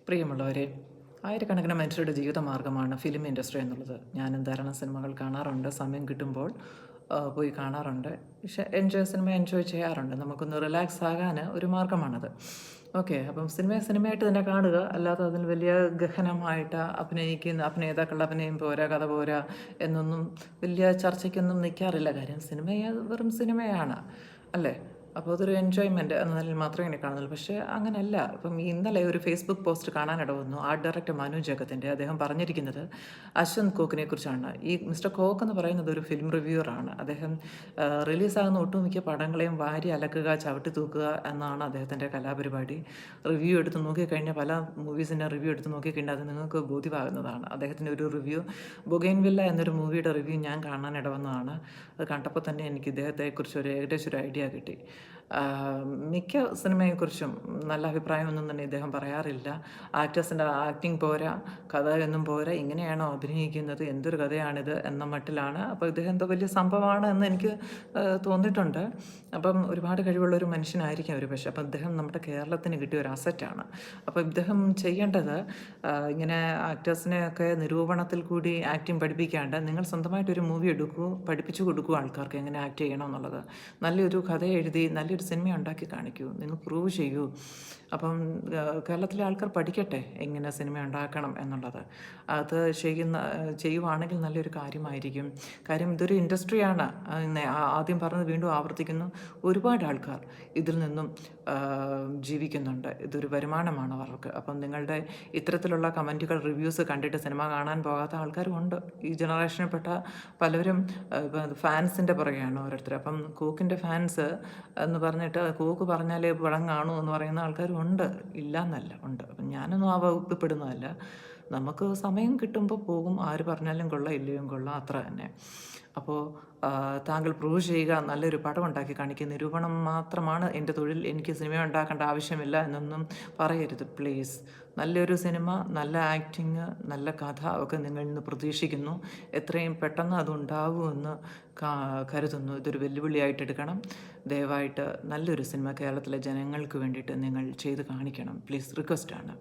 പ്രിയമുള്ളവരെ, ആയിരക്കണക്കിന് മനുഷ്യരുടെ ജീവിതമാർഗ്ഗമാണ് ഫിലിം ഇൻഡസ്ട്രി എന്നുള്ളത്. ഞാനും ധാരാളം സിനിമകൾ കാണാറുണ്ട്. സമയം കിട്ടുമ്പോൾ പോയി കാണാറുണ്ട്. പക്ഷേ സിനിമ എൻജോയ് ചെയ്യാറുണ്ട്. നമുക്കൊന്ന് റിലാക്സ് ആകാൻ ഒരു മാർഗ്ഗമാണത്. ഓക്കെ, അപ്പം സിനിമയായിട്ട് തന്നെ കാണുക. അല്ലാതെ അതിൽ വലിയ ഗഹനമായിട്ട് അഭിനേതാക്കളുടെ അഭിനയം പോരാ, കഥ പോരാ എന്നൊന്നും വലിയ ചർച്ചയ്ക്കൊന്നും നിൽക്കാറില്ല. കാര്യം വെറും സിനിമയാണ്, അല്ലേ? അപ്പോൾ അതൊരു എൻജോയ്മെൻറ്റ് എന്ന നിലയിൽ മാത്രമേ എന്നെ കാണുന്നുള്ളൂ. പക്ഷേ അങ്ങനെയല്ല. ഇപ്പം ഇന്നലെ ഒരു ഫേസ്ബുക്ക് പോസ്റ്റ് കാണാനിട വന്നു. ആർട്ട് ഡയറക്ടർ മനു ജഗത്തിൻ്റെ. അദ്ദേഹം പറഞ്ഞിരിക്കുന്നത് അശ്വന്ത് കോക്കിനെ കുറിച്ചാണ്. ഈ മിസ്റ്റർ കോക്ക് എന്ന് പറയുന്നത് ഒരു ഫിലിം റിവ്യൂവറാണ്. അദ്ദേഹം റിലീസാകുന്ന ഒട്ടുമിക്ക പടങ്ങളെയും വാരി അലക്കുക, ചവിട്ടി തൂക്കുക എന്നാണ് അദ്ദേഹത്തിൻ്റെ കലാപരിപാടി. റിവ്യൂ എടുത്ത് നോക്കിക്കഴിഞ്ഞാൽ പല മൂവീസിൻ്റെ റിവ്യൂ എടുത്ത് നോക്കിക്കഴിഞ്ഞാൽ അത് നിങ്ങൾക്ക് ബോധ്യമാകുന്നതാണ്. അദ്ദേഹത്തിൻ്റെ ഒരു റിവ്യൂ ബൊഗൈൻവില്ല എന്നൊരു മൂവിയുടെ റിവ്യൂ ഞാൻ കാണാനിട വന്നതാണ്. അത് കണ്ടപ്പോൾ തന്നെ എനിക്ക് ഇദ്ദേഹത്തെക്കുറിച്ച് ഏകദേശം ഒരു ഐഡിയ കിട്ടി. മിക്ക സിനിമയെക്കുറിച്ചും നല്ല അഭിപ്രായമൊന്നും തന്നെ ഇദ്ദേഹം പറയാറില്ല. ആക്ടേഴ്സിൻ്റെ ആക്ടിങ് പോരാ, കഥയൊന്നും പോരാ, ഇങ്ങനെയാണോ അഭിനയിക്കുന്നത്, എന്തൊരു കഥയാണിത് എന്ന മട്ടിലാണ്. അപ്പോൾ ഇദ്ദേഹം എന്തോ വലിയ സംഭവമാണ് എന്ന് എനിക്ക് തോന്നിയിട്ടുണ്ട്. അപ്പം ഒരുപാട് കഴിവുള്ള ഒരു മനുഷ്യനായിരിക്കും ഒരു പക്ഷേ. അപ്പം ഇദ്ദേഹം നമ്മുടെ കേരളത്തിന് കിട്ടിയ ഒരു അസറ്റാണ്. അപ്പോൾ ഇദ്ദേഹം ചെയ്യേണ്ടത് ഇങ്ങനെ ആക്ടേഴ്സിനെയൊക്കെ നിരൂപണത്തിൽ കൂടി ആക്ടിങ് പഠിപ്പിക്കാണ്ട് നിങ്ങൾ സ്വന്തമായിട്ടൊരു മൂവി എടുക്കൂ, പഠിപ്പിച്ചു കൊടുക്കൂ ആൾക്കാർക്ക് എങ്ങനെ ആക്ട് ചെയ്യണം എന്നുള്ളത്. നല്ലൊരു കഥ എഴുതി നല്ലൊരു സിനിമ ഉണ്ടാക്കി കാണിക്കൂ, നിങ്ങൾ പ്രൂവ് ചെയ്യൂ. അപ്പം കേരളത്തിലെ ആൾക്കാർ പഠിക്കട്ടെ എങ്ങനെ സിനിമ ഉണ്ടാക്കണം എന്നുള്ളത്. അത് ചെയ്യുവാണെങ്കിൽ നല്ലൊരു കാര്യമായിരിക്കും. കാര്യം ഇതൊരു ഇൻഡസ്ട്രിയാണ്. ആദ്യം പറഞ്ഞത് വീണ്ടും ആവർത്തിക്കുന്നു. ഒരുപാട് ആൾക്കാർ ഇതിൽ നിന്നും ജീവിക്കുന്നുണ്ട്. ഇതൊരു വരുമാനമാണ് അവർക്ക്. അപ്പം നിങ്ങളുടെ ഇത്തരത്തിലുള്ള കമൻറ്റുകൾ, റിവ്യൂസ് കണ്ടിട്ട് സിനിമ കാണാൻ പോകാത്ത ആൾക്കാരും ഉണ്ട്. ഈ ജനറേഷനിൽപ്പെട്ട പലരും ഫാൻസിൻ്റെ പുറകെയാണ് ഓരോരുത്തർ. അപ്പം കോക്കിൻ്റെ ഫാൻസ് എന്ന് പറഞ്ഞിട്ട് കോക്ക് പറഞ്ഞാലേ പടം കാണൂ എന്ന് പറയുന്ന ആൾക്കാരും ഉണ്ട്. ഇല്ല എന്നല്ല, ഉണ്ട്. അപ്പം ഞാനൊന്നും ആ വകുപ്പിൽപ്പെടുന്നതല്ല. നമുക്ക് സമയം കിട്ടുമ്പോൾ പോകും. ആര് പറഞ്ഞാലും കൊള്ളാം, ഇല്ലയും കൊള്ളാം, അത്ര തന്നെ. അപ്പോൾ താങ്കൾ പ്രൂവ് ചെയ്യുക, നല്ലൊരു പടം ഉണ്ടാക്കി കാണിക്കുക. നിരൂപണം മാത്രമാണ് എൻ്റെ തൊഴിൽ, എനിക്ക് സിനിമ ഉണ്ടാക്കേണ്ട ആവശ്യമില്ല എന്നൊന്നും പറയരുത് പ്ലീസ്. നല്ലൊരു സിനിമ, നല്ല ആക്ടിങ്, നല്ല കഥ ഒക്കെ നിങ്ങളിൽ നിന്ന് പ്രതീക്ഷിക്കുന്നു. എത്രയും പെട്ടെന്ന് അതുണ്ടാവുമെന്ന് കരുതുന്നു. ഇതൊരു വെല്ലുവിളിയായിട്ട് എടുക്കണം. ദയവായിട്ട് നല്ലൊരു സിനിമ കേരളത്തിലെ ജനങ്ങൾക്ക് വേണ്ടിയിട്ട് നിങ്ങൾ ചെയ്ത് കാണിക്കണം. പ്ലീസ്, റിക്വസ്റ്റാണ്.